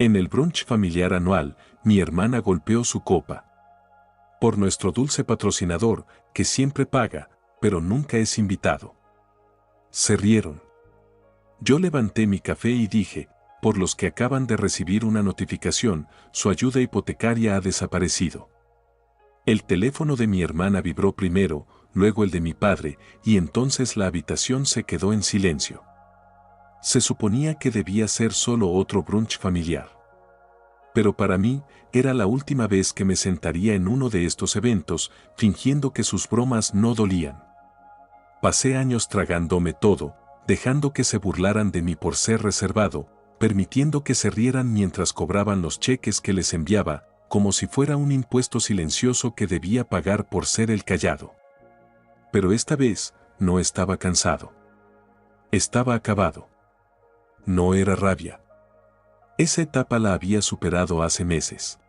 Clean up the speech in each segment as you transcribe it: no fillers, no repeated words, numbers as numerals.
En el brunch familiar anual, mi hermana golpeó su copa. Por nuestro dulce patrocinador, que siempre paga, pero nunca es invitado. Se rieron. Yo levanté mi café y dije, por los que acaban de recibir una notificación, su ayuda hipotecaria ha desaparecido. El teléfono de mi hermana vibró primero, luego el de mi padre, y entonces la habitación se quedó en silencio. Se suponía que debía ser solo otro brunch familiar. Pero para mí, era la última vez que me sentaría en uno de estos eventos, fingiendo que sus bromas no dolían. Pasé años tragándome todo, dejando que se burlaran de mí por ser reservado, permitiendo que se rieran mientras cobraban los cheques que les enviaba, como si fuera un impuesto silencioso que debía pagar por ser el callado. Pero esta vez, no estaba cansado. Estaba acabado. No era rabia. Esa etapa la había superado hace meses.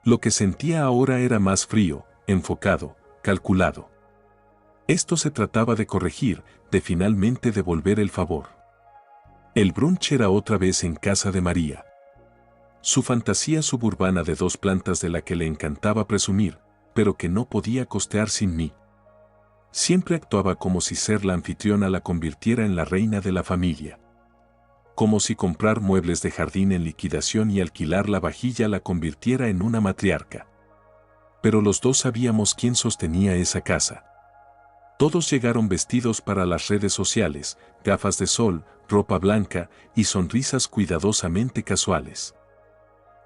Lo que sentía ahora era más frío, enfocado, calculado. Esto se trataba de corregir, de finalmente devolver el favor. El brunch era otra vez en casa de María. Su fantasía suburbana de 2 plantas de la que le encantaba presumir, pero que no podía costear sin mí. Siempre actuaba como si ser la anfitriona la convirtiera en la reina de la familia. Como si comprar muebles de jardín en liquidación y alquilar la vajilla la convirtiera en una matriarca. Pero los dos sabíamos quién sostenía esa casa. Todos llegaron vestidos para las redes sociales, gafas de sol, ropa blanca y sonrisas cuidadosamente casuales.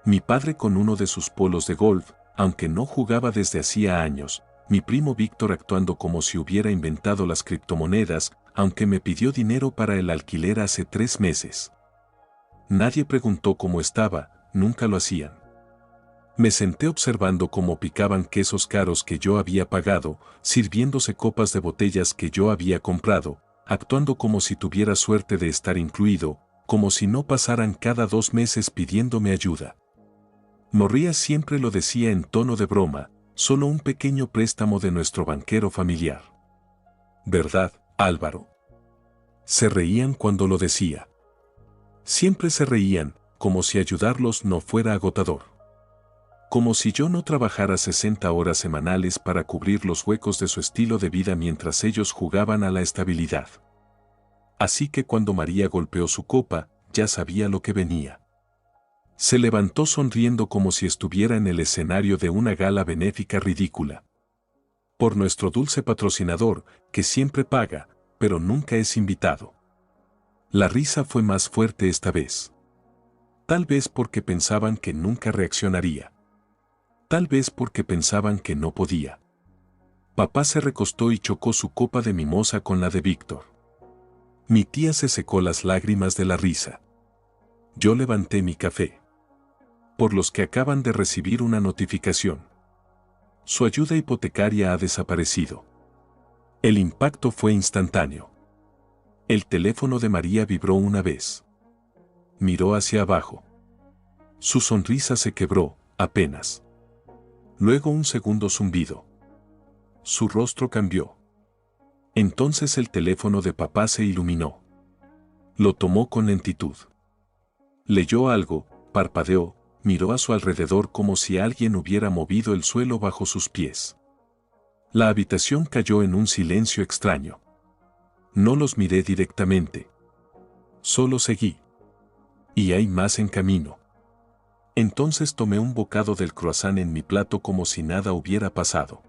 Mi padre con uno de sus polos de golf, aunque no jugaba desde hacía años, mi primo Víctor actuando como si hubiera inventado las criptomonedas, aunque me pidió dinero para el alquiler hace 3 meses. Nadie preguntó cómo estaba, nunca lo hacían. Me senté observando cómo picaban quesos caros que yo había pagado, sirviéndose copas de botellas que yo había comprado, actuando como si tuviera suerte de estar incluido, como si no pasaran cada 2 meses pidiéndome ayuda. Morría siempre lo decía en tono de broma, solo un pequeño préstamo de nuestro banquero familiar. ¿Verdad, Álvaro? Se reían cuando lo decía. Siempre se reían, como si ayudarlos no fuera agotador. Como si yo no trabajara 60 horas semanales para cubrir los huecos de su estilo de vida mientras ellos jugaban a la estabilidad. Así que cuando María golpeó su copa, ya sabía lo que venía. Se levantó sonriendo como si estuviera en el escenario de una gala benéfica ridícula. Por nuestro dulce patrocinador, que siempre paga, pero nunca es invitado. La risa fue más fuerte esta vez. Tal vez porque pensaban que nunca reaccionaría. Tal vez porque pensaban que no podía. Papá se recostó y chocó su copa de mimosa con la de Víctor. Mi tía se secó las lágrimas de la risa. Yo levanté mi café. Por los que acaban de recibir una notificación. Su ayuda hipotecaria ha desaparecido. El impacto fue instantáneo. El teléfono de María vibró una vez. Miró hacia abajo. Su sonrisa se quebró, apenas. Luego un segundo zumbido. Su rostro cambió. Entonces el teléfono de papá se iluminó. Lo tomó con lentitud. Leyó algo, parpadeó, miró a su alrededor como si alguien hubiera movido el suelo bajo sus pies. La habitación cayó en un silencio extraño. No los miré directamente. Solo seguí. Y hay más en camino. Entonces tomé un bocado del croissant en mi plato como si nada hubiera pasado.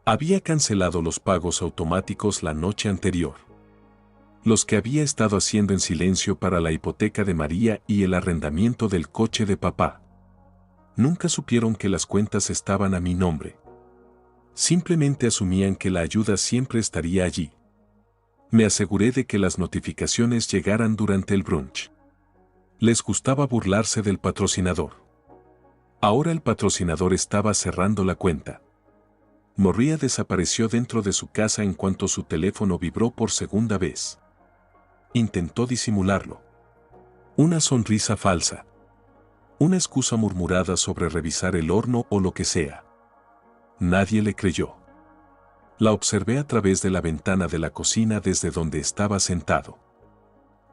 Había cancelado los pagos automáticos la noche anterior. Los que había estado haciendo en silencio para la hipoteca de María y el arrendamiento del coche de papá. Nunca supieron que las cuentas estaban a mi nombre. Simplemente asumían que la ayuda siempre estaría allí. Me aseguré de que las notificaciones llegaran durante el brunch. Les gustaba burlarse del patrocinador. Ahora el patrocinador estaba cerrando la cuenta. María desapareció dentro de su casa en cuanto su teléfono vibró por segunda vez. Intentó disimularlo. Una sonrisa falsa. Una excusa murmurada sobre revisar el horno o lo que sea. Nadie le creyó. La observé a través de la ventana de la cocina desde donde estaba sentado.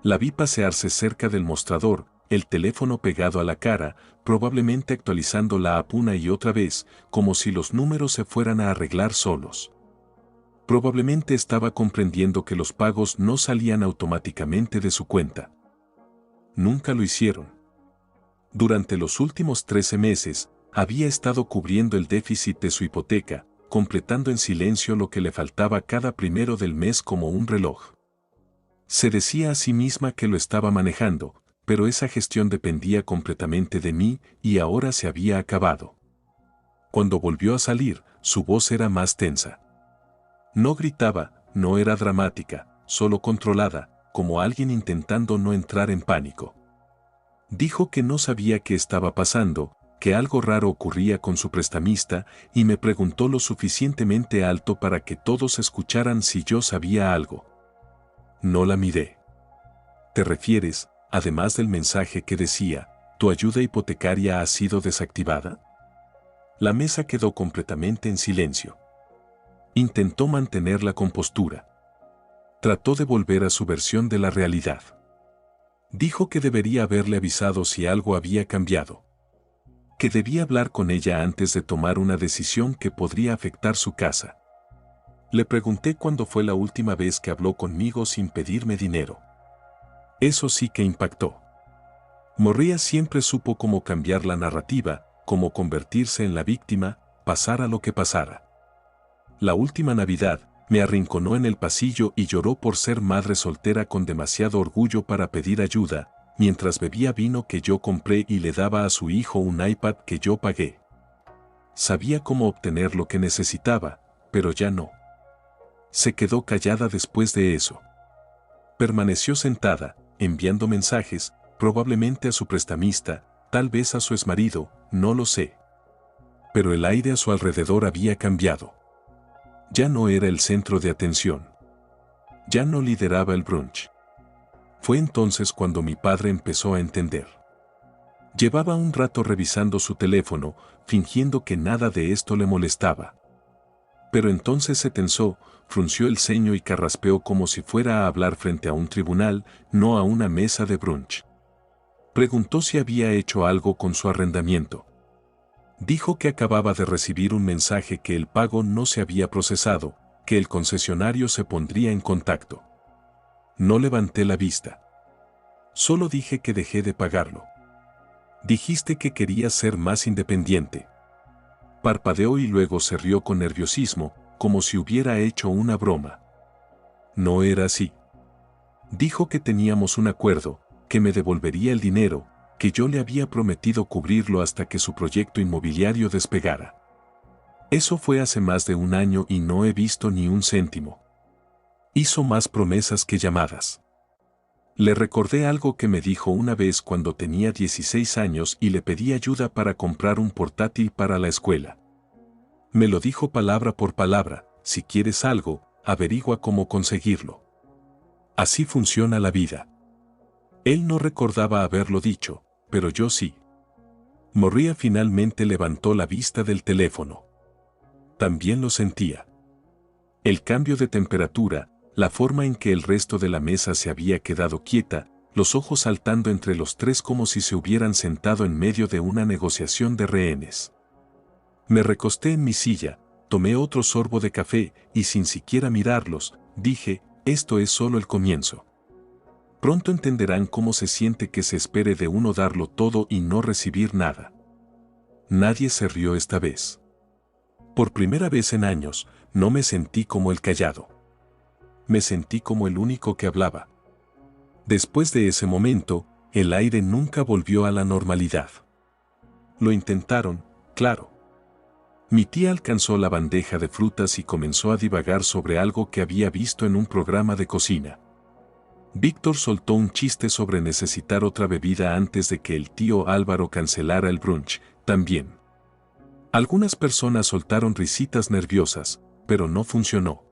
La vi pasearse cerca del mostrador, el teléfono pegado a la cara, probablemente actualizando la app una y otra vez, como si los números se fueran a arreglar solos. Probablemente estaba comprendiendo que los pagos no salían automáticamente de su cuenta. Nunca lo hicieron. Durante los últimos 13 meses, había estado cubriendo el déficit de su hipoteca, completando en silencio lo que le faltaba cada primero del mes como un reloj. Se decía a sí misma que lo estaba manejando, pero esa gestión dependía completamente de mí y ahora se había acabado. Cuando volvió a salir, su voz era más tensa. No gritaba, no era dramática, solo controlada, como alguien intentando no entrar en pánico. Dijo que no sabía qué estaba pasando, que algo raro ocurría con su prestamista y me preguntó lo suficientemente alto para que todos escucharan si yo sabía algo. No la miré. ¿Te refieres, además del mensaje que decía, tu ayuda hipotecaria ha sido desactivada? La mesa quedó completamente en silencio. Intentó mantener la compostura. Trató de volver a su versión de la realidad. Dijo que debería haberle avisado si algo había cambiado. Que debía hablar con ella antes de tomar una decisión que podría afectar su casa. Le pregunté cuándo fue la última vez que habló conmigo sin pedirme dinero. Eso sí que impactó. Maria siempre supo cómo cambiar la narrativa, cómo convertirse en la víctima, pasara lo que pasara. La última Navidad, me arrinconó en el pasillo y lloró por ser madre soltera con demasiado orgullo para pedir ayuda, mientras bebía vino que yo compré y le daba a su hijo un iPad que yo pagué. Sabía cómo obtener lo que necesitaba, pero ya no. Se quedó callada después de eso. Permaneció sentada, enviando mensajes, probablemente a su prestamista, tal vez a su exmarido, no lo sé. Pero el aire a su alrededor había cambiado. Ya no era el centro de atención. Ya no lideraba el brunch. Fue entonces cuando mi padre empezó a entender. Llevaba un rato revisando su teléfono, fingiendo que nada de esto le molestaba. Pero entonces se tensó, frunció el ceño y carraspeó como si fuera a hablar frente a un tribunal, no a una mesa de brunch. Preguntó si había hecho algo con su arrendamiento. Dijo que acababa de recibir un mensaje que el pago no se había procesado, que el concesionario se pondría en contacto. No levanté la vista. Solo dije que dejé de pagarlo. Dijiste que querías ser más independiente. Parpadeó y luego se rió con nerviosismo, como si hubiera hecho una broma. No era así. Dijo que teníamos un acuerdo, que me devolvería el dinero, que yo le había prometido cubrirlo hasta que su proyecto inmobiliario despegara. Eso fue hace más de un año y no he visto ni un céntimo. Hizo más promesas que llamadas. Le recordé algo que me dijo una vez cuando tenía 16 años y le pedí ayuda para comprar un portátil para la escuela. Me lo dijo palabra por palabra, si quieres algo, averigua cómo conseguirlo. Así funciona la vida. Él no recordaba haberlo dicho, pero yo sí. Maria finalmente levantó la vista del teléfono. También lo sentía. El cambio de temperatura, la forma en que el resto de la mesa se había quedado quieta, los ojos saltando entre los tres como si se hubieran sentado en medio de una negociación de rehenes. Me recosté en mi silla, tomé otro sorbo de café y sin siquiera mirarlos, dije, esto es solo el comienzo. Pronto entenderán cómo se siente que se espere de uno darlo todo y no recibir nada. Nadie se rió esta vez. Por primera vez en años, no me sentí como el callado. Me sentí como el único que hablaba. Después de ese momento, el aire nunca volvió a la normalidad. Lo intentaron, claro. Mi tía alcanzó la bandeja de frutas y comenzó a divagar sobre algo que había visto en un programa de cocina. Víctor soltó un chiste sobre necesitar otra bebida antes de que el tío Álvaro cancelara el brunch, también. Algunas personas soltaron risitas nerviosas, pero no funcionó.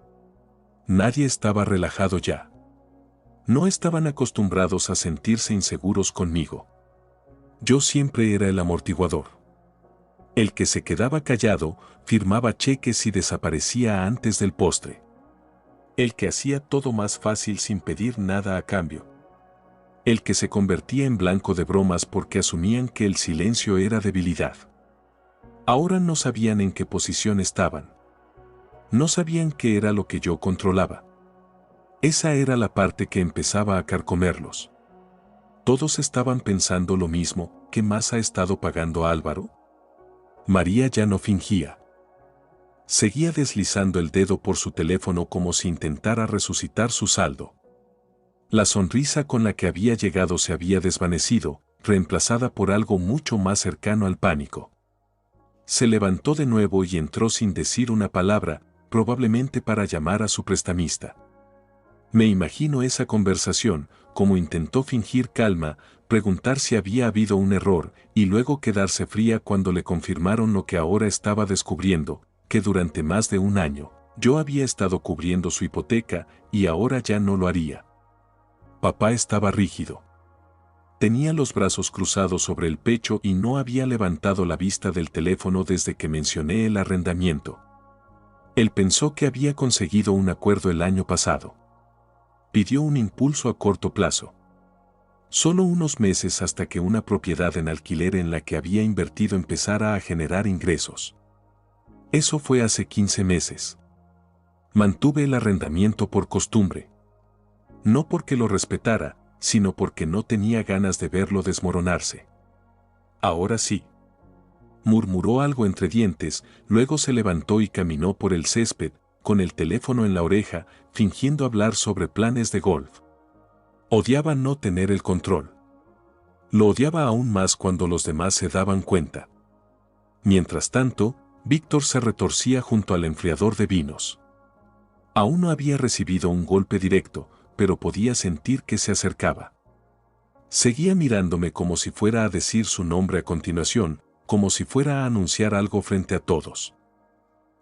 Nadie estaba relajado ya. No estaban acostumbrados a sentirse inseguros conmigo. Yo siempre era el amortiguador. El que se quedaba callado, firmaba cheques y desaparecía antes del postre. El que hacía todo más fácil sin pedir nada a cambio. el que se convertía en blanco de bromas porque asumían que el silencio era debilidad. Ahora no sabían en qué posición estaban. No sabían qué era lo que yo controlaba. Esa era la parte que empezaba a carcomerlos. Todos estaban pensando lo mismo. ¿Qué más ha estado pagando Álvaro? María ya no fingía. Seguía deslizando el dedo por su teléfono como si intentara resucitar su saldo. La sonrisa con la que había llegado se había desvanecido, reemplazada por algo mucho más cercano al pánico. Se levantó de nuevo y entró sin decir una palabra, probablemente para llamar a su prestamista. Me imagino esa conversación, como intentó fingir calma, preguntar si había habido un error, y luego quedarse fría cuando le confirmaron lo que ahora estaba descubriendo, que durante más de un año, yo había estado cubriendo su hipoteca, y ahora ya no lo haría. Papá estaba rígido. Tenía los brazos cruzados sobre el pecho y no había levantado la vista del teléfono desde que mencioné el arrendamiento. Él pensó que había conseguido un acuerdo el año pasado. Pidió un impulso a corto plazo. Solo unos meses hasta que una propiedad en alquiler en la que había invertido empezara a generar ingresos. Eso fue hace 15 meses. Mantuve el arrendamiento por costumbre. No porque lo respetara, sino porque no tenía ganas de verlo desmoronarse. Ahora sí. Murmuró algo entre dientes, luego se levantó y caminó por el césped, con el teléfono en la oreja, fingiendo hablar sobre planes de golf. Odiaba no tener el control. Lo odiaba aún más cuando los demás se daban cuenta. Mientras tanto, Víctor se retorcía junto al enfriador de vinos. Aún no había recibido un golpe directo, pero podía sentir que se acercaba. Seguía mirándome como si fuera a decir su nombre a continuación, como si fuera a anunciar algo frente a todos.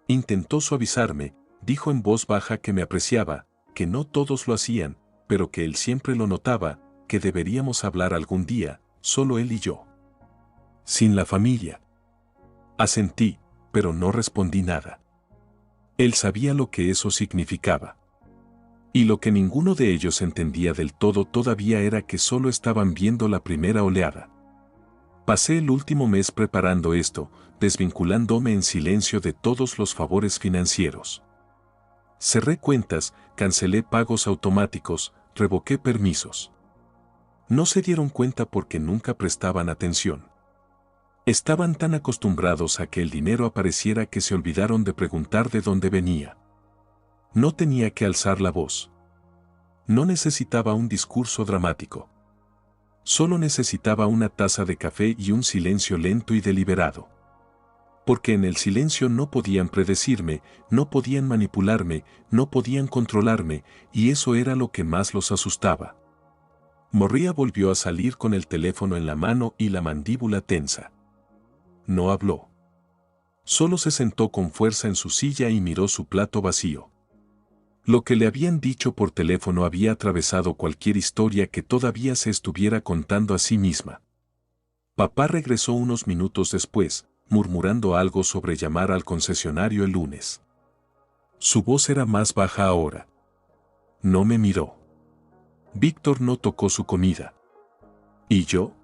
Intentó suavizarme, dijo en voz baja que me apreciaba, que no todos lo hacían, pero que él siempre lo notaba, que deberíamos hablar algún día, solo él y yo. Sin la familia. Asentí, pero no respondí nada. Él sabía lo que eso significaba. Y lo que ninguno de ellos entendía del todo todavía era que solo estaban viendo la primera oleada. Pasé el último mes preparando esto, desvinculándome en silencio de todos los favores financieros. Cerré cuentas, cancelé pagos automáticos, revoqué permisos. No se dieron cuenta porque nunca prestaban atención. Estaban tan acostumbrados a que el dinero apareciera que se olvidaron de preguntar de dónde venía. No tenía que alzar la voz. No necesitaba un discurso dramático. Solo necesitaba una taza de café y un silencio lento y deliberado. Porque en el silencio no podían predecirme, no podían manipularme, no podían controlarme, y eso era lo que más los asustaba. María volvió a salir con el teléfono en la mano y la mandíbula tensa. No habló. Solo se sentó con fuerza en su silla y miró su plato vacío. Lo que le habían dicho por teléfono había atravesado cualquier historia que todavía se estuviera contando a sí misma. Papá regresó unos minutos después, murmurando algo sobre llamar al concesionario el lunes. Su voz era más baja ahora. No me miró. Víctor no tocó su comida. ¿Y yo?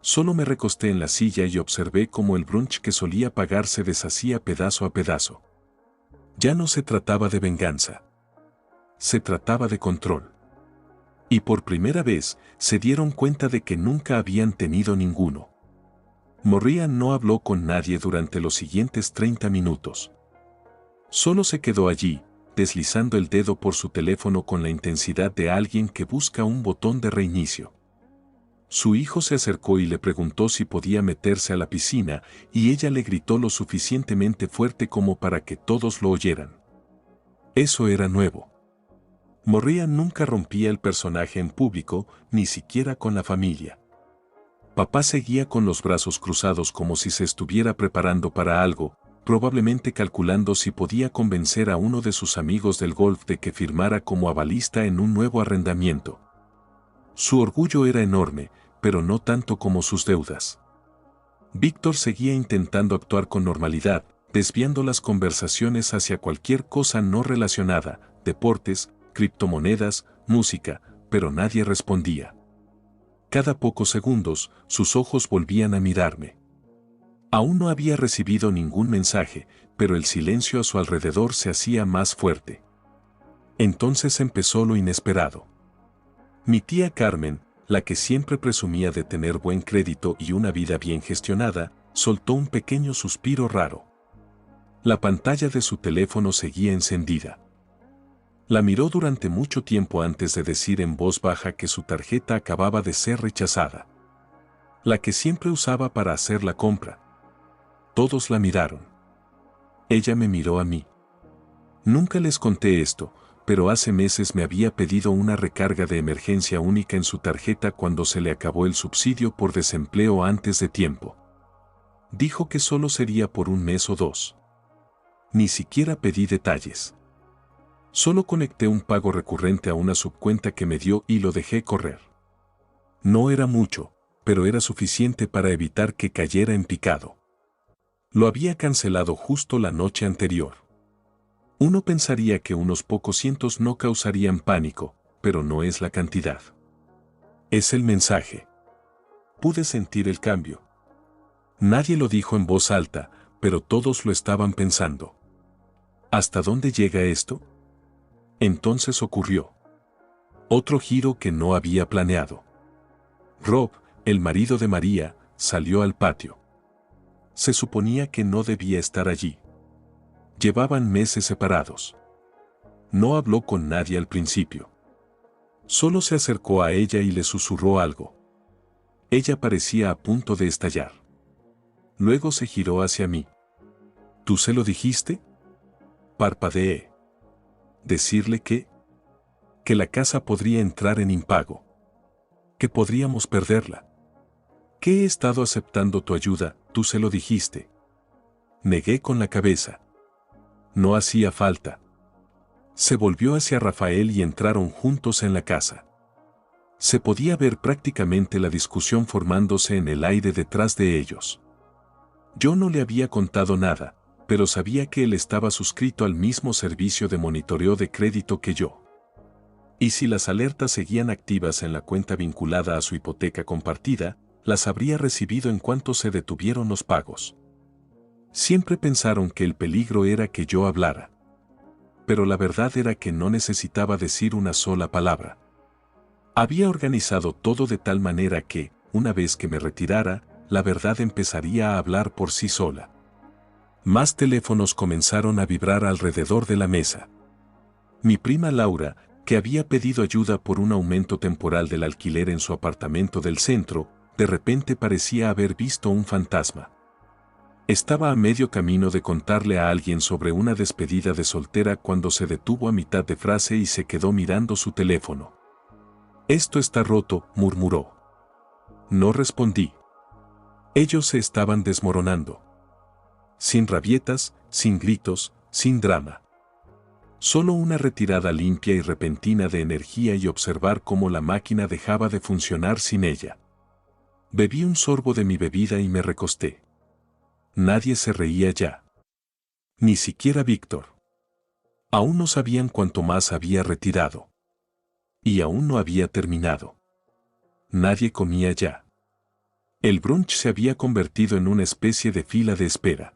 Solo me recosté en la silla y observé cómo el brunch que solía pagar se deshacía pedazo a pedazo. Ya no se trataba de venganza. Se trataba de control. Y por primera vez, se dieron cuenta de que nunca habían tenido ninguno. María no habló con nadie durante los siguientes 30 minutos. Solo se quedó allí, deslizando el dedo por su teléfono con la intensidad de alguien que busca un botón de reinicio. Su hijo se acercó y le preguntó si podía meterse a la piscina, y ella le gritó lo suficientemente fuerte como para que todos lo oyeran. Eso era nuevo. María nunca rompía el personaje en público, ni siquiera con la familia. Papá seguía con los brazos cruzados como si se estuviera preparando para algo, probablemente calculando si podía convencer a uno de sus amigos del golf de que firmara como avalista en un nuevo arrendamiento. Su orgullo era enorme, pero no tanto como sus deudas. Víctor seguía intentando actuar con normalidad, desviando las conversaciones hacia cualquier cosa no relacionada, deportes, criptomonedas, música, pero nadie respondía. Cada pocos segundos, sus ojos volvían a mirarme. Aún no había recibido ningún mensaje, pero el silencio a su alrededor se hacía más fuerte. Entonces empezó lo inesperado. Mi tía Carmen, la que siempre presumía de tener buen crédito y una vida bien gestionada, soltó un pequeño suspiro raro. La pantalla de su teléfono seguía encendida. La miró durante mucho tiempo antes de decir en voz baja que su tarjeta acababa de ser rechazada. La que siempre usaba para hacer la compra. Todos la miraron. Ella me miró a mí. Nunca les conté esto, pero hace meses me había pedido una recarga de emergencia única en su tarjeta cuando se le acabó el subsidio por desempleo antes de tiempo. Dijo que solo sería por un mes o dos. Ni siquiera pedí detalles. Solo conecté un pago recurrente a una subcuenta que me dio y lo dejé correr. No era mucho, pero era suficiente para evitar que cayera en picado. Lo había cancelado justo la noche anterior. Uno pensaría que unos pocos cientos no causarían pánico, pero no es la cantidad. Es el mensaje. Pude sentir el cambio. Nadie lo dijo en voz alta, pero todos lo estaban pensando. ¿Hasta dónde llega esto? Entonces ocurrió. Otro giro que no había planeado. Rob, el marido de María, salió al patio. Se suponía que no debía estar allí. Llevaban meses separados. No habló con nadie al principio. Solo se acercó a ella y le susurró algo. Ella parecía a punto de estallar. Luego se giró hacia mí. ¿Tú se lo dijiste? Parpadeé. ¿Decirle qué? Que la casa podría entrar en impago. Que podríamos perderla. Que he estado aceptando tu ayuda, tú se lo dijiste. Negué con la cabeza. No hacía falta. Se volvió hacia Rafael y entraron juntos en la casa. Se podía ver prácticamente la discusión formándose en el aire detrás de ellos. Yo no le había contado nada, pero sabía que él estaba suscrito al mismo servicio de monitoreo de crédito que yo. Y si las alertas seguían activas en la cuenta vinculada a su hipoteca compartida, las habría recibido en cuanto se detuvieron los pagos. Siempre pensaron que el peligro era que yo hablara. Pero la verdad era que no necesitaba decir una sola palabra. Había organizado todo de tal manera que, una vez que me retirara, la verdad empezaría a hablar por sí sola. Más teléfonos comenzaron a vibrar alrededor de la mesa. Mi prima Laura, que había pedido ayuda por un aumento temporal del alquiler en su apartamento del centro, de repente parecía haber visto un fantasma. Estaba a medio camino de contarle a alguien sobre una despedida de soltera cuando se detuvo a mitad de frase y se quedó mirando su teléfono. «Esto está roto», murmuró. No respondí. Ellos se estaban desmoronando. Sin rabietas, sin gritos, sin drama. Solo una retirada limpia y repentina de energía y observar cómo la máquina dejaba de funcionar sin ella. Bebí un sorbo de mi bebida y me recosté. Nadie se reía ya. Ni siquiera Víctor. Aún no sabían cuánto más había retirado. Y aún no había terminado. Nadie comía ya. El brunch se había convertido en una especie de fila de espera.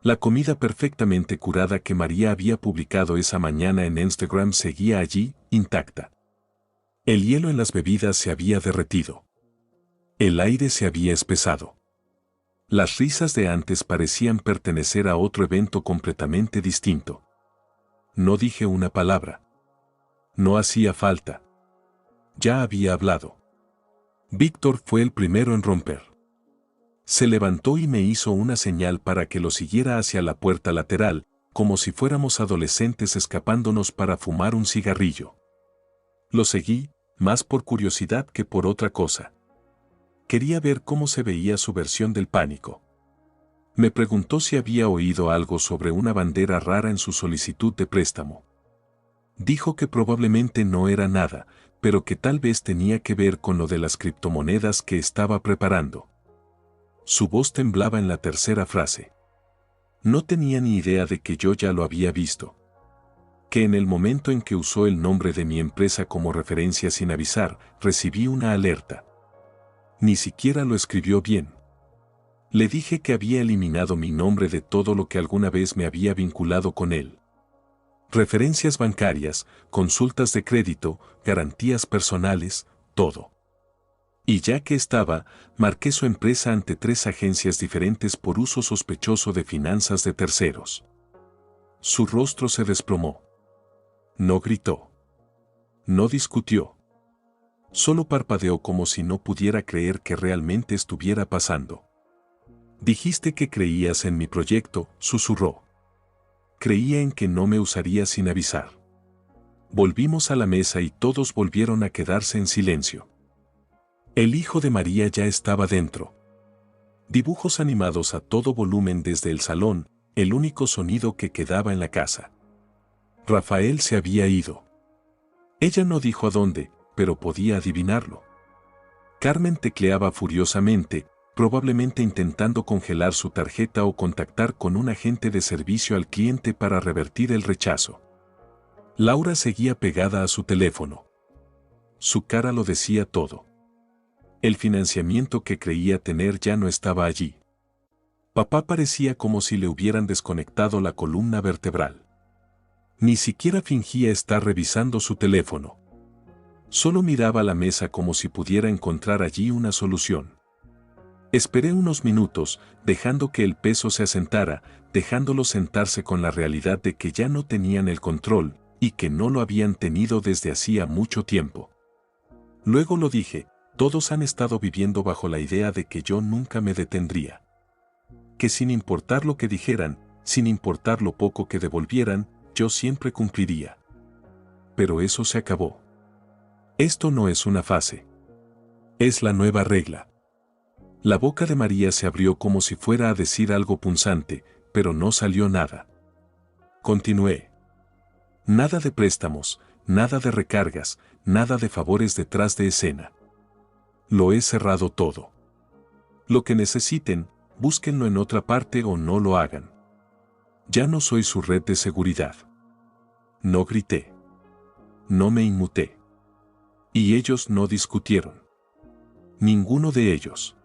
La comida perfectamente curada que María había publicado esa mañana en Instagram seguía allí, intacta. El hielo en las bebidas se había derretido. El aire se había espesado. Las risas de antes parecían pertenecer a otro evento completamente distinto. No dije una palabra. No hacía falta. Ya había hablado. Víctor fue el primero en romper. Se levantó y me hizo una señal para que lo siguiera hacia la puerta lateral, como si fuéramos adolescentes escapándonos para fumar un cigarrillo. Lo seguí, más por curiosidad que por otra cosa. Quería ver cómo se veía su versión del pánico. Me preguntó si había oído algo sobre una bandera rara en su solicitud de préstamo. Dijo que probablemente no era nada, pero que tal vez tenía que ver con lo de las criptomonedas que estaba preparando. Su voz temblaba en la tercera frase. No tenía ni idea de que yo ya lo había visto. Que en el momento en que usó el nombre de mi empresa como referencia sin avisar, recibí una alerta. Ni siquiera lo escribió bien. Le dije que había eliminado mi nombre de todo lo que alguna vez me había vinculado con él. Referencias bancarias, consultas de crédito, garantías personales, todo. Y ya que estaba, marqué su empresa ante 3 agencias diferentes por uso sospechoso de finanzas de terceros. Su rostro se desplomó. No gritó. No discutió. Solo parpadeó como si no pudiera creer que realmente estuviera pasando. Dijiste que creías en mi proyecto, susurró. Creía en que no me usaría sin avisar. Volvimos a la mesa y todos volvieron a quedarse en silencio. El hijo de María ya estaba dentro. Dibujos animados a todo volumen desde el salón, el único sonido que quedaba en la casa. Rafael se había ido. Ella no dijo a dónde, pero podía adivinarlo. Carmen tecleaba furiosamente, probablemente intentando congelar su tarjeta o contactar con un agente de servicio al cliente para revertir el rechazo. Laura seguía pegada a su teléfono. Su cara lo decía todo. El financiamiento que creía tener ya no estaba allí. Papá parecía como si le hubieran desconectado la columna vertebral. Ni siquiera fingía estar revisando su teléfono. Solo miraba la mesa como si pudiera encontrar allí una solución. Esperé unos minutos, dejando que el peso se asentara, dejándolo sentarse con la realidad de que ya no tenían el control, y que no lo habían tenido desde hacía mucho tiempo. Luego lo dije, todos han estado viviendo bajo la idea de que yo nunca me detendría. Que sin importar lo que dijeran, sin importar lo poco que devolvieran, yo siempre cumpliría. Pero eso se acabó. Esto no es una fase. Es la nueva regla. La boca de María se abrió como si fuera a decir algo punzante, pero no salió nada. Continué. Nada de préstamos, nada de recargas, nada de favores detrás de escena. Lo he cerrado todo. Lo que necesiten, búsquenlo en otra parte o no lo hagan. Ya no soy su red de seguridad. No grité. No me inmuté. Y ellos no discutieron. Ninguno de ellos.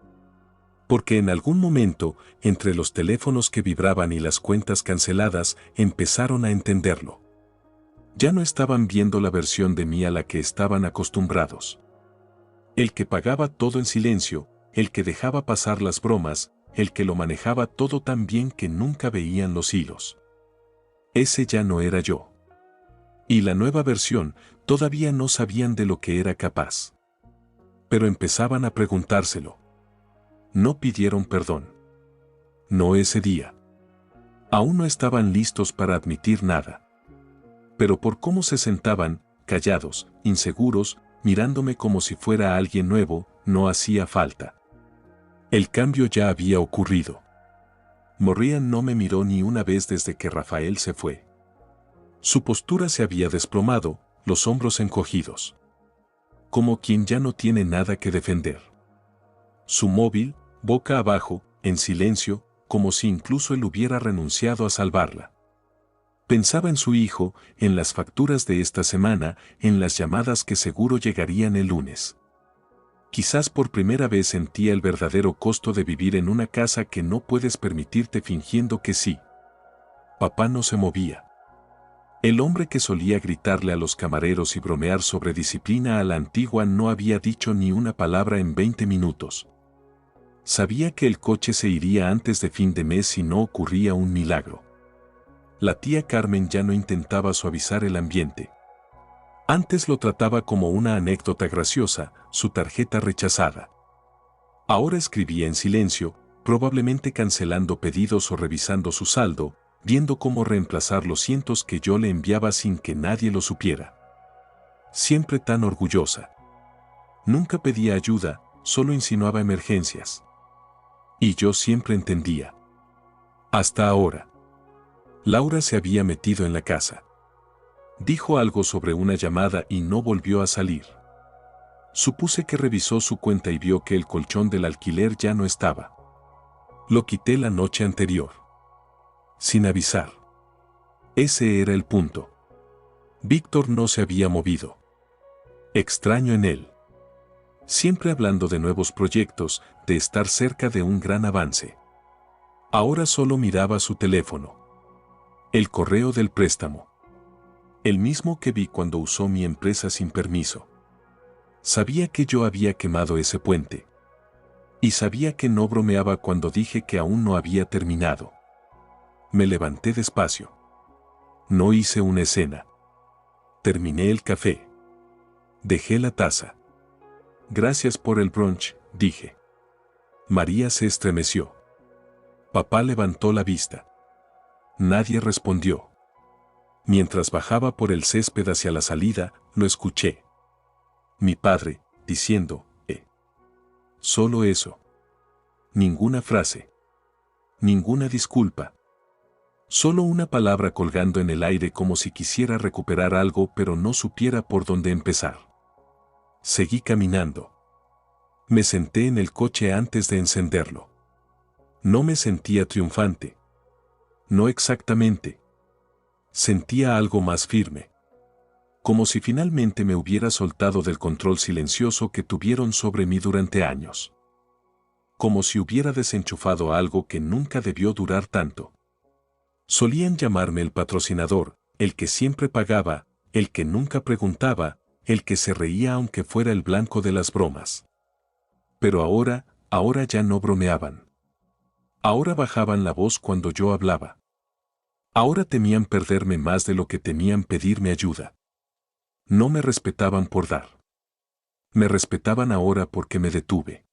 Porque en algún momento, entre los teléfonos que vibraban y las cuentas canceladas, empezaron a entenderlo. Ya no estaban viendo la versión de mí a la que estaban acostumbrados. El que pagaba todo en silencio, el que dejaba pasar las bromas, el que lo manejaba todo tan bien que nunca veían los hilos. Ese ya no era yo. Y la nueva versión, todavía no sabían de lo que era capaz. Pero empezaban a preguntárselo. No pidieron perdón. No ese día. Aún no estaban listos para admitir nada. Pero por cómo se sentaban, callados, inseguros, mirándome como si fuera alguien nuevo, no hacía falta. El cambio ya había ocurrido. Maurian no me miró ni una vez desde que Rafael se fue. Su postura se había desplomado, los hombros encogidos. Como quien ya no tiene nada que defender. Su móvil, boca abajo, en silencio, como si incluso él hubiera renunciado a salvarla. Pensaba en su hijo, en las facturas de esta semana, en las llamadas que seguro llegarían el lunes. Quizás por primera vez sentía el verdadero costo de vivir en una casa que no puedes permitirte fingiendo que sí. Papá no se movía. El hombre que solía gritarle a los camareros y bromear sobre disciplina a la antigua no había dicho ni una palabra en 20 minutos. Sabía que el coche se iría antes de fin de mes si no ocurría un milagro. La tía Carmen ya no intentaba suavizar el ambiente. Antes lo trataba como una anécdota graciosa, su tarjeta rechazada. Ahora escribía en silencio, probablemente cancelando pedidos o revisando su saldo, viendo cómo reemplazar los cientos que yo le enviaba sin que nadie lo supiera. Siempre tan orgullosa. Nunca pedía ayuda, solo insinuaba emergencias. Y yo siempre entendía. Hasta ahora. Laura se había metido en la casa. Dijo algo sobre una llamada y no volvió a salir. Supuse que revisó su cuenta y vio que el colchón del alquiler ya no estaba. Lo quité la noche anterior. Sin avisar. Ese era el punto. Víctor no se había movido. Extraño en él. siempre hablando de nuevos proyectos, de estar cerca de un gran avance. Ahora solo miraba su teléfono. El correo del préstamo. El mismo que vi cuando usó mi empresa sin permiso. Sabía que yo había quemado ese puente. Y sabía que no bromeaba cuando dije que aún no había terminado. Me levanté despacio. No hice una escena. Terminé el café. Dejé la taza. Gracias por el brunch, dije. María se estremeció. Papá levantó la vista. Nadie respondió. Mientras bajaba por el césped hacia la salida, lo escuché. Mi padre, diciendo, Solo eso. Ninguna frase. Ninguna disculpa. Solo una palabra colgando en el aire como si quisiera recuperar algo pero no supiera por dónde empezar. Seguí caminando. Me senté en el coche antes de encenderlo. No me sentía triunfante. No exactamente. Sentía algo más firme. Como si finalmente me hubiera soltado del control silencioso que tuvieron sobre mí durante años. Como si hubiera desenchufado algo que nunca debió durar tanto. Solían llamarme el patrocinador, el que siempre pagaba, el que nunca preguntaba, el que se reía aunque fuera el blanco de las bromas. Pero ahora ya no bromeaban. Ahora bajaban la voz cuando yo hablaba. Ahora temían perderme más de lo que temían pedirme ayuda. No me respetaban por dar. Me respetaban ahora porque me detuve.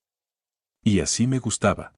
Y así me gustaba.